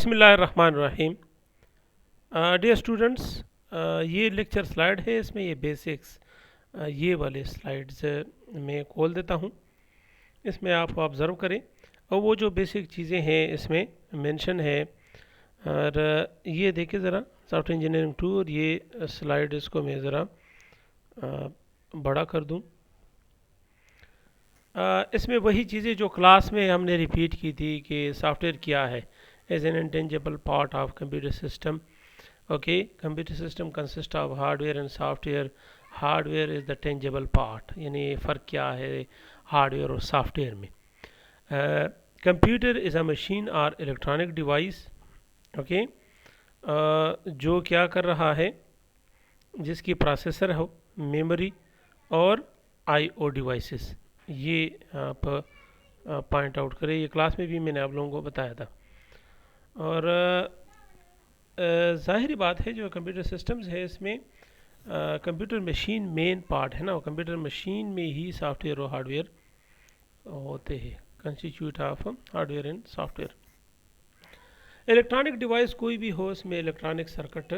बिस्मिल्लाहिर्रहमानिर्रहीम। Dear students, ये lecture slide है, इसमें ये बेसिक्स ये वाले स्लाइड्स मैं खोल देता हूँ। इसमें आप ऑब्ज़र्व करें और वो जो बेसिक चीज़ें हैं इसमें मेंशन है। और ये देखिए ज़रा सॉफ्टवेयर इंजीनियरिंग 2, और ये स्लाइड इसको मैं ज़रा बड़ा कर दूँ। इसमें वही चीज़ें जो क्लास में हमने रिपीट की थी कि सॉफ्टवेयर क्या है, as an intangible part of computer system. Okay, computer system consist of hardware and software. Hardware is the tangible part, यानी फ़र्क क्या है हार्डवेयर और सॉफ्टवेयर में। कंप्यूटर इज़ अ मशीन और इलेक्ट्रॉनिक डिवाइस, ओके, जो क्या कर रहा है, जिसकी प्रोसेसर हो, मेमोरी और आईओ डिवाइसेस, ये आप पॉइंट आउट करें। ये क्लास में भी मैंने आप लोगों को बताया था। और ज़ाहिरी बात है जो कंप्यूटर सिस्टम्स है इसमें कंप्यूटर मशीन मेन पार्ट है ना। कंप्यूटर मशीन में ही सॉफ्टवेयर और हार्डवेयर होते हैं, constitute of hardware and software. Electronic device कोई भी हो, इसमें इलेक्ट्रॉनिक सर्किट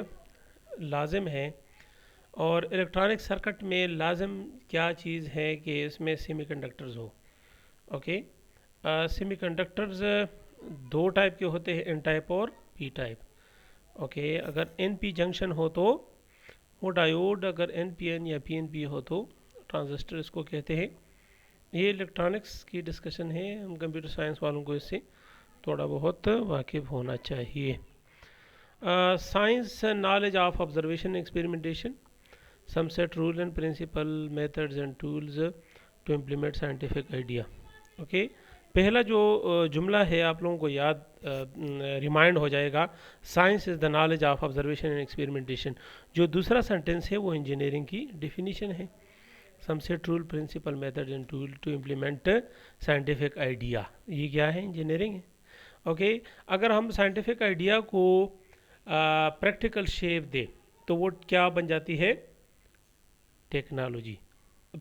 लाजिम है। और इलेक्ट्रॉनिक सर्किट में लाजिम क्या चीज़ है कि इसमें सेमीकंडक्टर्स हो। ओके, सेमीकंडक्टर्स दो टाइप के होते हैं, एन टाइप और पी टाइप। ओके, अगर एन पी जंक्शन हो तो वो डायोड, अगर एन पी एन या पी एन पी हो तो ट्रांजिस्टर इसको कहते हैं। ये इलेक्ट्रॉनिक्स की डिस्कशन है, हम कंप्यूटर साइंस वालों को इससे थोड़ा बहुत वाकिफ़ होना चाहिए। Science knowledge of observation experimentation, some set rule and principle, methods and tools to implement scientific idea. Okay, पहला जो जुमला है आप लोगों को याद रिमाइंड हो जाएगा, science is the knowledge of observation and experimentation. जो दूसरा सेंटेंस है वो इंजीनियरिंग की डिफिनीशन है, some set rule principle method and tool to implement scientific idea. ये क्या है? इंजीनियरिंग है। ओके, अगर हम साइंटिफिक आइडिया को प्रैक्टिकल शेप दें तो वो क्या बन जाती है? टेक्नोलॉजी।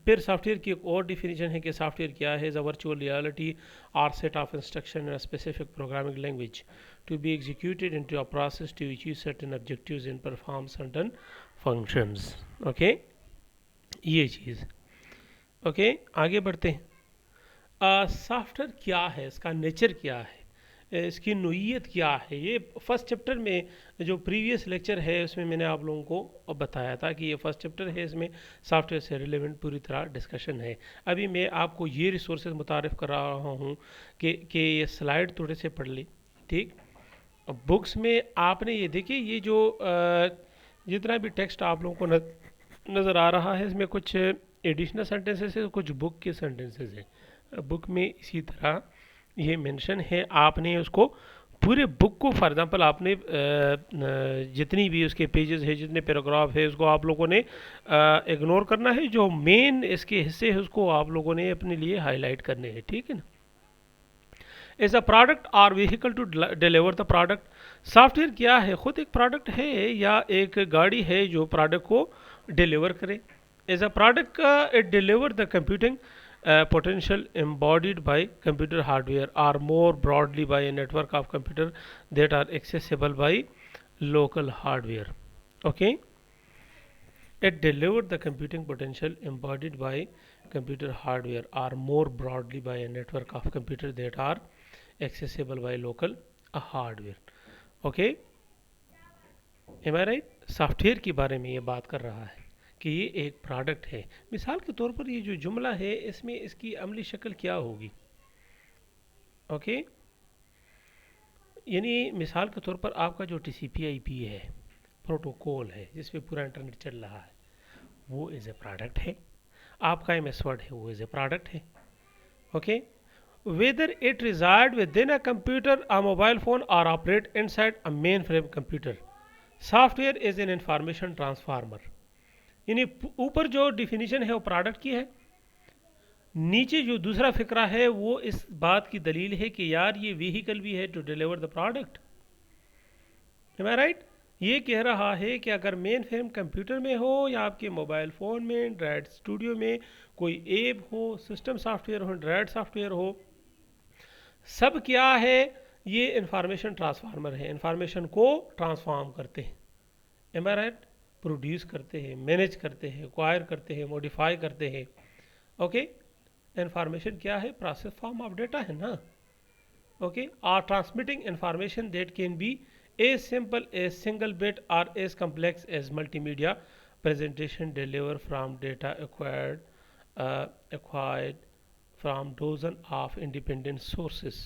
फिर सॉफ्टवेयर की एक और डिफिनीशन है कि सॉफ्टवेयर क्या है? इज़ अ वर्चुअल रियलिटी और set of instruction in specific programming language to be executed into a process to achieve certain objectives and perform certain functions. Okay, ये चीज़। ओके, आगे बढ़ते हैं। सॉफ्टवेयर क्या है, इसका नेचर क्या है, इसकी नोइयत क्या है? ये फर्स्ट चैप्टर में जो प्रीवियस लेक्चर है उसमें मैंने आप लोगों को बताया था कि ये फर्स्ट चैप्टर है, इसमें सॉफ्टवेयर से रिलेवेंट पूरी तरह डिस्कशन है। अभी मैं आपको ये रिसोर्सेज मुतारिफ़ कर रहा हूँ कि ये स्लाइड थोड़े से पढ़ ले, ठीक। बुक्स में आपने ये देखिए, ये जो जितना भी टेक्स्ट आप लोगों को नज़र आ रहा है, इसमें कुछ एडिशनल सेंटेंसेस है, कुछ बुक के सेंटेंसेस हैं। बुक में इसी तरह ये मेंशन है, आपने उसको पूरे बुक को, फॉर एग्जांपल आपने जितनी भी उसके पेजेस है, जितने पैराग्राफ है, उसको आप लोगों ने इग्नोर करना है। जो मेन इसके हिस्से है उसको आप लोगों ने अपने लिए हाईलाइट करने हैं, ठीक है ना। एज अ प्रोडक्ट और vehicle to deliver the product. Software क्या है? खुद एक प्रोडक्ट है या एक गाड़ी है जो प्रोडक्ट को डिलीवर करे। As a product it deliver the computing potential embodied by computer hardware or more broadly by a network of computer that are accessible by local hardware. Okay, it delivered the computing potential embodied by computer hardware or more broadly by a network of computer that are accessible by local hardware. Okay, am I right? Software के बारे में ये बात कर रहा है कि ये एक प्रोडक्ट है। मिसाल के तौर पर ये जो जुमला है इसमें इसकी अमली शक्ल क्या होगी? ओके, यानी मिसाल के तौर पर आपका जो TCP/IP है, प्रोटोकॉल है जिस पे पूरा इंटरनेट चल रहा है, वो एज ए प्रोडक्ट है। आपका MS वर्ड है, वो एज ए प्रोडक्ट है। Okay, whether it reside within a computer, a mobile phone और operate inside a mainframe computer, software is an information transformer. यानी ऊपर जो डिफिनीशन है वो प्रोडक्ट की है, नीचे जो दूसरा फिक्रा है वो इस बात की दलील है कि यार ये व्हीकल भी है to deliver the product. Am I right? ये कह रहा है कि अगर मेन फ्रेम कंप्यूटर में हो या आपके मोबाइल फ़ोन में, एंड्रॉयड स्टूडियो में कोई ऐप हो, सिस्टम सॉफ्टवेयर हो, एंड्रॉयड सॉफ्टवेयर हो, सब क्या है? ये इंफॉर्मेशन ट्रांसफार्मर है, इंफॉर्मेशन को ट्रांसफॉर्म करते हैं, एम आई राइट, प्रोड्यूस करते हैं, मैनेज करते हैं, एक्वायर करते हैं, मॉडिफाई करते हैं। ओके, इंफॉर्मेशन क्या है? प्रोसेस फॉर्म ऑफ डेटा है ना। Okay, are transmitting information that can be as simple as single bit or as complex as multimedia presentation delivered from data acquired from dozen of independent sources.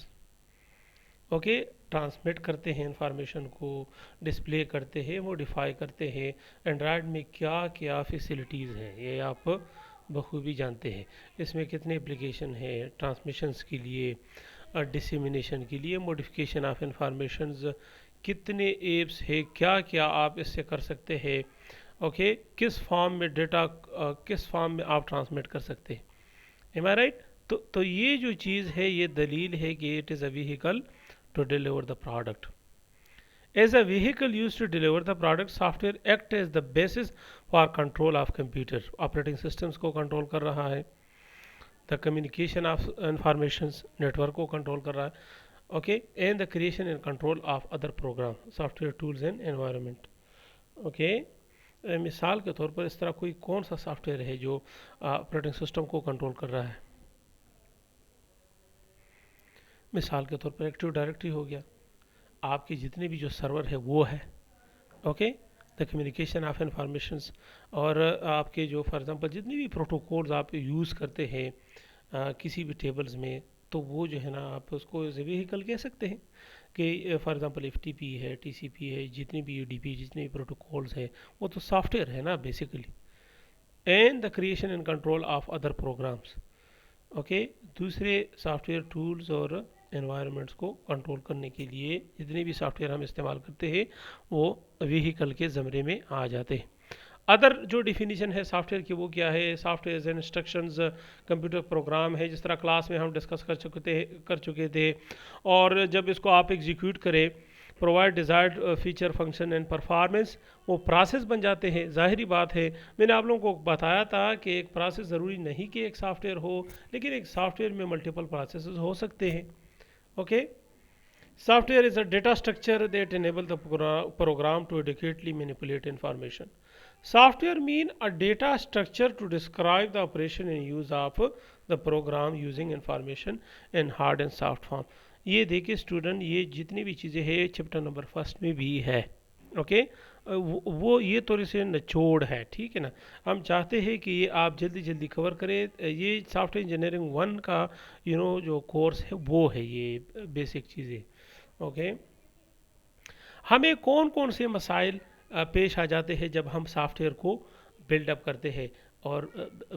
Okay, transmit करते हैं information को, display करते हैं, modify करते हैं। Android में क्या क्या फैसिलिटीज़ हैं ये आप बखूबी जानते हैं। इसमें कितने एप्लीकेशन हैं ट्रांसमिशंस के लिए, डिसमिनेशन के लिए, मॉडिफिकेशन ऑफ इंफॉर्मेशंस, कितने एप्स है, क्या क्या आप इससे कर सकते हैं। ओके, किस फॉर्म में डेटा, किस फॉर्म में आप ट्रांसमिट कर सकते हैं। M I right? तो ये जो चीज़ है ये दलील है कि it is a vehicle to deliver the product. As a vehicle used to deliver the product, software act as the basis for control of computer. Operating systems को control कर रहा है, the communication of informations network को control कर रहा है, okay, and the creation and control of other program, software tools and environment. Okay, मिसाल के तौर पर इस तरह कोई कौन सा सॉफ्टवेयर है जो ऑपरेटिंग सिस्टम को कंट्रोल कर रहा है? मिसाल के तौर पर एक्टिव डायरेक्टरी हो गया, आपके जितने भी जो सर्वर है वो है। Okay, the communication of informations, और आपके जो फॉर एग्जांपल जितनी भी प्रोटोकॉल्स आप यूज़ करते हैं किसी भी टेबल्स में, तो वो जो है ना आप उसको एज ए व्हीकल कह सकते हैं कि फॉर एग्जांपल एफटीपी है, टीसीपी है, जितनी भी यूडीपी, जितने भी प्रोटोकॉल्स हैं वो तो सॉफ्टवेयर है ना basically. And the creation and control of other programs. Okay, दूसरे सॉफ्टवेयर टूल्स और एनवायरनमेंट्स को कंट्रोल करने के लिए जितने भी सॉफ्टवेयर हम इस्तेमाल करते हैं वो व्हीकल के ज़मरे में आ जाते हैं। अदर जो डिफिनीशन है सॉफ्टवेयर की वो क्या है? Software and instructions computer program है, जिस तरह क्लास में हम डिस्कस कर चुके थे। और जब इसको आप एग्जीक्यूट करें, provide desired feature function and performance, वो प्रोसेस बन जाते हैं। ज़ाहिरी बात है, मैंने आप लोगों को बताया था कि एक प्रोसेस ज़रूरी नहीं कि एक सॉफ्टवेयर हो, लेकिन एक सॉफ्टवेयर में मल्टीपल प्रोसेस हो सकते हैं। Okay, software is a data structure that enable the program to adequately manipulate information. Software mean a data structure to describe the operation and use of the program using information in hard and soft form. ये देखिए student, ये जितनी भी चीज़ें हैं chapter number first में भी है। ओके, वो ये थोड़ी सी निचोड़ है, ठीक है ना। हम चाहते हैं कि ये आप जल्दी जल्दी कवर करें। ये सॉफ्टवेयर इंजीनियरिंग 1 का जो कोर्स है वो है ये बेसिक चीज़ें। ओके, हमें कौन कौन से मसाइल पेश आ जाते हैं जब हम सॉफ्टवेयर को बिल्डअप करते हैं, और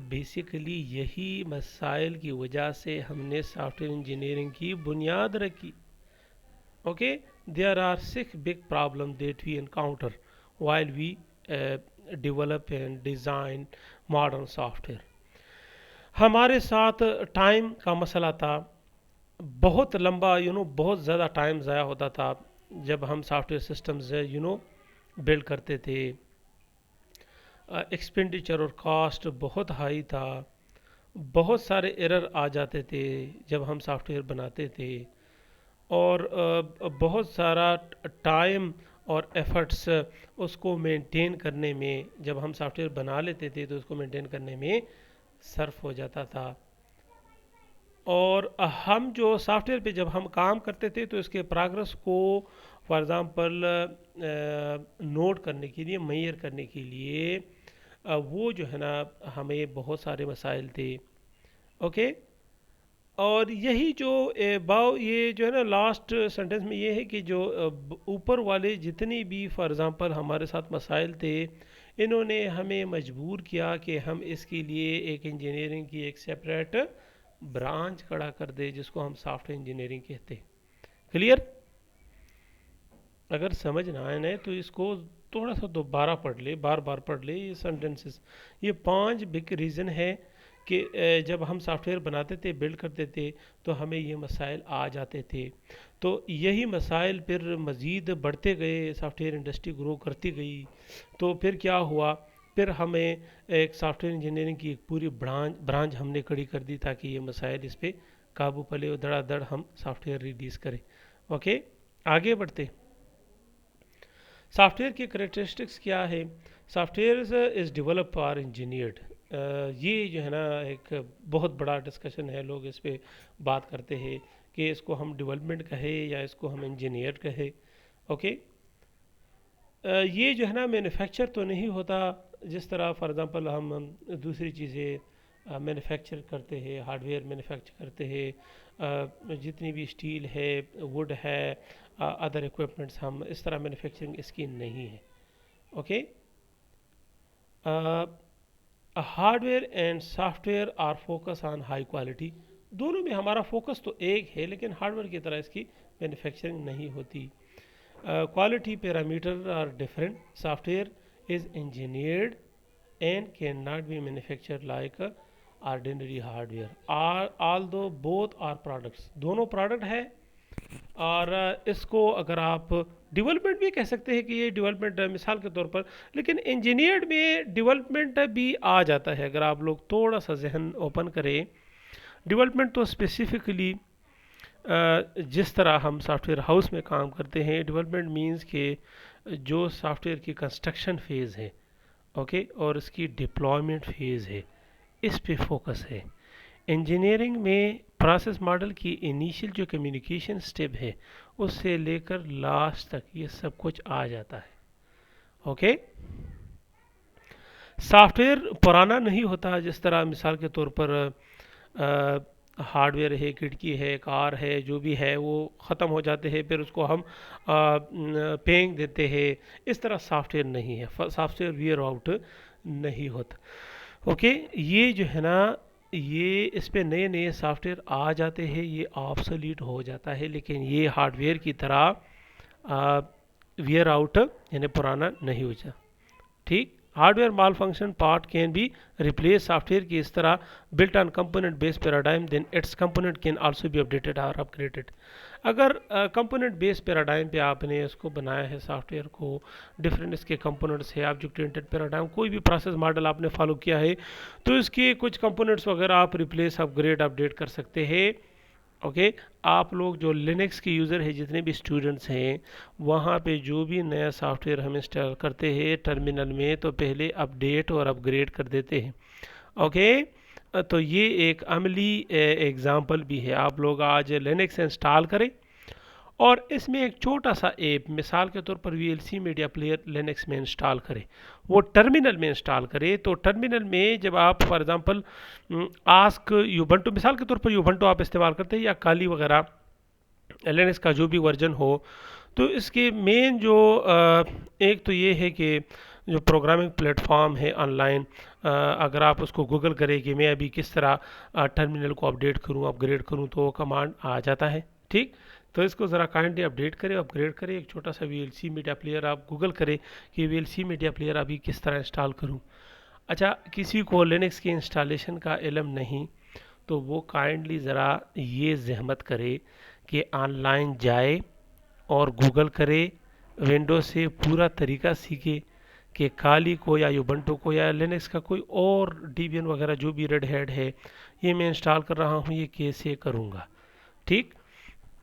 बेसिकली यही मसाइल की वजह से हमने सॉफ्टवेयर इंजीनियरिंग की बुनियाद रखी। Okay, there are 6 big problems that we encounter while we develop and design modern software. हमारे साथ टाइम का मसला था, बहुत लंबा बहुत ज़्यादा टाइम ज़ाया होता था जब हम सॉफ्टवेयर सिस्टम्स बिल्ड करते थे। एक्सपेंडिचर और कॉस्ट बहुत हाई था, बहुत सारे एरर आ जाते थे जब हम सॉफ्टवेयर बनाते थे, और बहुत सारा टाइम और एफर्ट्स उसको मेंटेन करने में, जब हम सॉफ्टवेयर बना लेते थे तो उसको मेंटेन करने में सर्फ हो जाता था। और हम जो सॉफ्टवेयर पे जब हम काम करते थे तो इसके प्रोग्रेस को फॉर एग्ज़ाम्पल नोट करने के लिए, मेजर करने के लिए वो जो है ना हमें बहुत सारे मसाइल थे। ओके, और यही जो ये जो है ना लास्ट सेंटेंस में ये है कि जो ऊपर वाले जितनी भी फॉर एग्ज़ाम्पल हमारे साथ मसाइल थे, इन्होंने हमें मजबूर किया कि हम इसके लिए एक इंजीनियरिंग की एक सेपरेट ब्रांच खड़ा कर दे जिसको हम सॉफ्टवेयर इंजीनियरिंग कहते हैं। क्लियर? अगर समझ ना आए ना तो इसको थोड़ा सा दोबारा पढ़ ले, बार बार पढ़ ले ये सेंटेंसेस। ये 5 बिग रीज़न है कि जब हम सॉफ्टवेयर बनाते थे, बिल्ड करते थे, तो हमें ये मसाइल आ जाते थे। तो यही मसाइल फिर मज़ीद बढ़ते गए, सॉफ्टवेयर इंडस्ट्री ग्रो करती गई। तो फिर क्या हुआ, फिर हमें एक सॉफ्टवेयर इंजीनियरिंग की एक पूरी ब्रांच हमने खड़ी कर दी ताकि ये मसाइल इस पर काबू पले और धड़ाधड़ हम सॉफ्टवेयर रिलीज़ करें। ओके, आगे बढ़ते। सॉफ्टवेयर की करेक्टरिस्टिक्स क्या है? Software is develop are engineered. ये जो है ना एक बहुत बड़ा डिस्कशन है, लोग इस पे बात करते हैं कि इसको हम डेवलपमेंट कहे या इसको हम इंजीनियर कहे। ओके, ये जो है ना मैन्युफैक्चर तो नहीं होता, जिस तरह फॉर एग्जांपल हम दूसरी चीज़ें मैन्युफैक्चर करते हैं, हार्डवेयर मैन्युफैक्चर करते हैं, जितनी भी स्टील है, वुड है, अदर इक्विपमेंट्स, हम इस तरह मैन्युफैक्चरिंग इसकी नहीं है। Okay, hardware and software are focus on high quality. दोनों में हमारा फोकस तो एक है, लेकिन हार्डवेयर की तरह इसकी मैन्युफैक्चरिंग नहीं होती। Quality parameters are different. Software is engineered and cannot be manufactured like ordinary hardware. Although both are products, दोनों प्रोडक्ट है। और इसको अगर आप डेवलपमेंट भी कह सकते हैं कि ये डेवलपमेंट मिसाल के तौर पर, लेकिन इंजीनियर्ड में डेवलपमेंट भी आ जाता है। अगर आप लोग थोड़ा सा जहन ओपन करें, डेवलपमेंट तो स्पेसिफिकली जिस तरह हम सॉफ्टवेयर हाउस में काम करते हैं, डेवलपमेंट मींस के जो सॉफ्टवेयर की कंस्ट्रक्शन फेज़ है, ओके, और इसकी डिप्लॉयमेंट फेज़ है, इस पे फोकस है। इंजीनियरिंग में प्रोसेस मॉडल की इनिशियल जो कम्युनिकेशन स्टेप है, उससे लेकर लास्ट तक ये सब कुछ आ जाता है। ओके, सॉफ्टवेयर पुराना नहीं होता, जिस तरह मिसाल के तौर पर हार्डवेयर है, खिड़की है, कार है, जो भी है वो ख़त्म हो जाते हैं, फिर उसको हम पेंग देते हैं। इस तरह सॉफ्टवेयर नहीं है, सॉफ्टवेयर वियर आउट नहीं होता। ओके, ये जो है ना, ये इस पे नए नए सॉफ्टवेयर आ जाते हैं, ये ऑब्सोलीट हो जाता है, लेकिन ये हार्डवेयर की तरह वियर आउट यानी पुराना नहीं हो जाता। ठीक, hardware malfunction part can be replace software की इस तरह built on component based paradigm, then its component can also be updated और अपग्रेडेड। अगर कंपोनेंट बेस्ड पैराडाइम पे आपने इसको बनाया है, सॉफ्टवेयर को, डिफरेंट इसके कंपोनेंट्स है, ऑब्जेक्ट ओरिएंटेड पैराडाइम, कोई भी प्रोसेस मॉडल आपने फॉलो किया है, तो इसके कुछ कंपोनेंट्स वगैरह आप रिप्लेस, अपग्रेड, अपडेट कर सकते हैं। ओके, आप लोग जो लिनक्स के यूज़र है, जितने भी स्टूडेंट्स हैं, वहाँ पे जो भी नया सॉफ्टवेयर हम इंस्टॉल करते हैं टर्मिनल में, तो पहले अपडेट और अपग्रेड कर देते हैं। ओके, तो ये एक अमली एग्ज़ाम्पल भी है। आप लोग आज लिनक्स इंस्टॉल करें और इसमें एक छोटा सा ऐप, मिसाल के तौर पर VLC मीडिया प्लेयर लिनक्स में इंस्टॉल करें, वो टर्मिनल में इंस्टॉल करें। तो टर्मिनल में जब आप फॉर एग्जांपल आस्क यूबंटू, मिसाल के तौर पर यूबंटू आप इस्तेमाल करते हैं या काली वगैरह, लिनक्स का जो भी वर्जन हो, तो इसके मेन जो एक तो ये है कि जो प्रोग्रामिंग प्लेटफॉर्म है ऑनलाइन, अगर आप उसको गूगल करें कि मैं अभी किस तरह टर्मिनल को अपडेट करूं, अपग्रेड करूं, तो वो कमांड आ जाता है। ठीक, तो इसको ज़रा काइंडली अपडेट करें, अपग्रेड करें। एक छोटा सा VLC मीडिया प्लेयर आप गूगल करें कि VLC मीडिया प्लेयर अभी किस तरह इंस्टॉल करूं। अच्छा, किसी को लिनक्स की इंस्टॉलेशन का इल्म नहीं, तो वो काइंडली ज़रा ये जहमत करे कि ऑनलाइन जाए और गूगल करे, विंडोज से पूरा तरीका सीखे कि काली को या यूबंटू को या लिनक्स का कोई और डिबियन वगैरह जो भी रेड हैट है, ये मैं इंस्टॉल कर रहा हूँ, ये कैसे करूँगा। ठीक,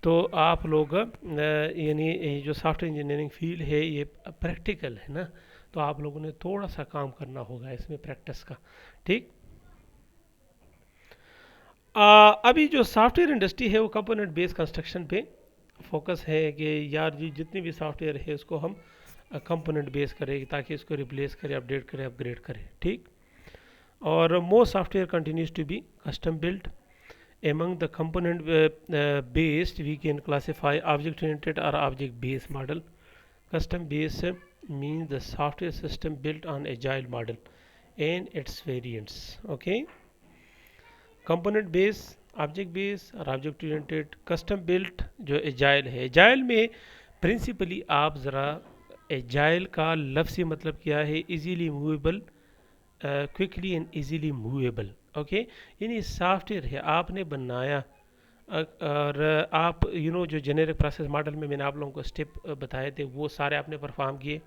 तो आप लोग यानी जो सॉफ्टवेयर इंजीनियरिंग फील्ड है, ये प्रैक्टिकल है ना, तो आप लोगों ने थोड़ा सा काम करना होगा इसमें प्रैक्टिस का। ठीक, अभी जो सॉफ्टवेयर इंडस्ट्री है वो कंपोनेंट बेस्ड कंस्ट्रक्शन पे फोकस है कि यार जी जितने भी सॉफ्टवेयर है उसको हम कंपोनेंट बेस करें, ताकि इसको रिप्लेस करें, अपडेट करें, अपग्रेड करें। ठीक, और most software continues to be custom built. Among the component based, we can classify object oriented or object based model. Custom based means the software system built on agile model and its variants. Okay, component based, object based और object oriented, custom built जो agile है। agile में principally आप ज़रा agile का लफ्ज़ी मतलब क्या है, easily movable, quickly and easily movable. Okay, यानी सॉफ्टवेयर है आपने बनाया, और आप जो जेनेरिक प्रोसेस मॉडल में मैंने आप लोगों को स्टेप बताए थे, वो सारे आपने परफॉर्म किए।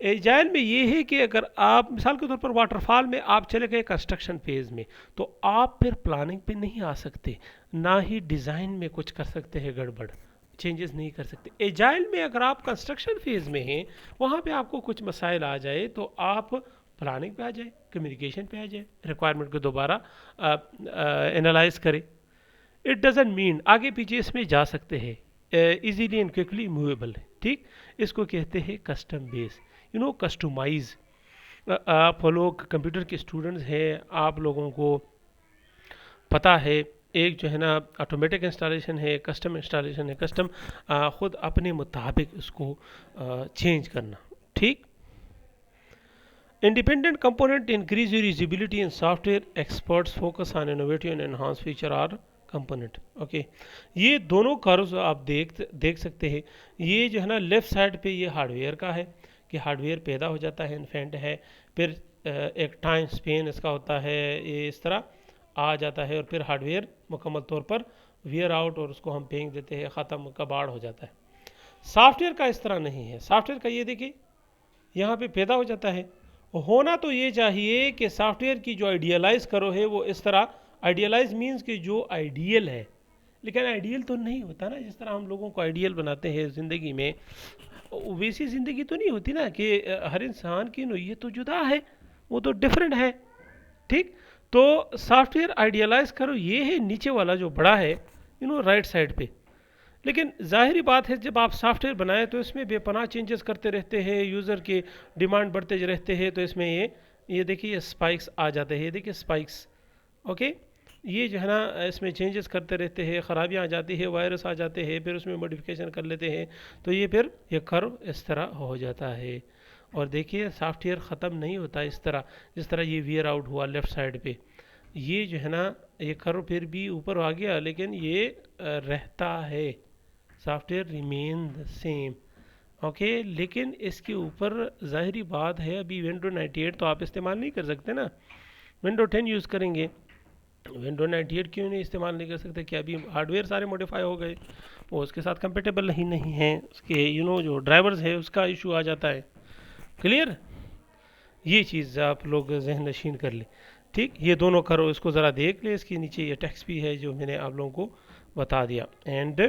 एजाइल में ये है कि अगर आप मिसाल के तौर पर वाटरफॉल में आप चले गए कंस्ट्रक्शन फेज़ में, तो आप फिर प्लानिंग पे नहीं आ सकते, ना ही डिज़ाइन में कुछ कर सकते हैं गड़बड़। चेंजेस नहीं कर सकते। एजाइल में अगर आप कंस्ट्रक्शन फेज में हैं, वहाँ पे आपको कुछ मसाइल आ जाए तो आप प्लानिंग पे आ जाए, कम्युनिकेशन पे आ जाए, रिक्वायरमेंट को दोबारा एनालाइज करें। इट डजेंट मीन आगे पीछे इसमें जा सकते हैं, इजीली एंड क्विकली मूवेबल है, ठीक। इसको कहते हैं custom base, you know, customize. आप लोग कंप्यूटर के स्टूडेंट्स हैं, आप लोगों को पता है एक जो है ना ऑटोमेटिक इंस्टॉलेशन है, कस्टम इंस्टॉलेशन है, कस्टम खुद अपने मुताबिक उसको चेंज करना, ठीक। Independent component increase your usability in software, experts focus on innovative and enhance feature R component. Okay, ये दोनों कर्व्स आप देख सकते हैं। ये जो है ना लेफ्ट साइड पे ये हार्डवेयर का है कि हार्डवेयर पैदा हो जाता है, इन्फेंट है, फिर एक टाइम स्पेन इसका होता है, ये इस तरह आ जाता है, और फिर हार्डवेयर मुकम्मल तौर पर वियर आउट और उसको हम फेंक देते हैं, ख़त्म, कबाड़ हो जाता है। सॉफ्टवेयर का इस तरह नहीं है। सॉफ्टवेयर का ये देखिए यहाँ पे पैदा हो जाता है। होना तो ये चाहिए कि सॉफ्टवेयर की जो आइडियलाइज करो है वो इस तरह, आइडियलाइज मीन्स कि जो आइडियल है, लेकिन आइडियल तो नहीं होता ना। जिस तरह हम लोगों को आइडियल बनाते हैं ज़िंदगी में, वैसी ज़िंदगी तो नहीं होती ना कि हर इंसान की नोयत तो जुदा है, वो तो डिफरेंट है, ठीक। तो सॉफ्टवेयर आइडियलाइज करो, ये है नीचे वाला जो बड़ा है, यू नो, राइट साइड पे। लेकिन जाहिर बात है जब आप सॉफ्टवेयर बनाएं तो इसमें बेपनाह चेंजेस करते रहते हैं, यूज़र के डिमांड बढ़ते रहते हैं, तो इसमें ये देखिए ये स्पाइक्स आ जाते हैं, ये देखिए स्पाइक्स। ओके, ये जो है ना इसमें चेंजेस करते रहते हैं, ख़राबियाँ आ जाती है, वायरस आ जाते हैं, फिर उसमें मॉडिफिकेशन कर लेते हैं, तो ये फिर ये कर्व इस तरह हो जाता है। और देखिए सॉफ्टवेयर ख़त्म नहीं होता इस तरह, जिस तरह ये वियर आउट हुआ लेफ़्ट साइड पे, ये जो है ना ये कर्व फिर भी ऊपर आ गया, लेकिन ये रहता है, software remain the same. Okay, लेकिन इसके ऊपर ज़ाहिरी बात है अभी विंडो 98 तो आप इस्तेमाल नहीं कर सकते ना, विंडो 10 यूज़ करेंगे। विंडो 98 क्यों नहीं इस्तेमाल नहीं कर सकते? कि अभी हार्डवेयर सारे मॉडिफाई हो गए, वो उसके साथ कंपेटेबल नहीं है, उसके यू नो जो ड्राइवर्स है उसका इशू आ जाता है। क्लियर, ये चीज़ आप लोग जहन नशीन कर ले, ठीक। ये दोनों करो, इसको ज़रा देख ले, इसके नीचे ये टेक्स्ट भी है जो मैंने आप लोगों को बता दिया। And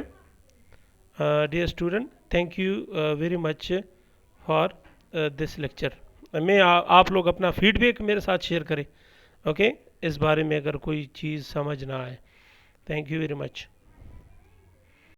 dear student, thank you very much for this lecture. मैं आप लोग अपना फीडबैक मेरे साथ शेयर करें, ओके, इस बारे में अगर कोई चीज़ समझ ना आए। Thank you very much.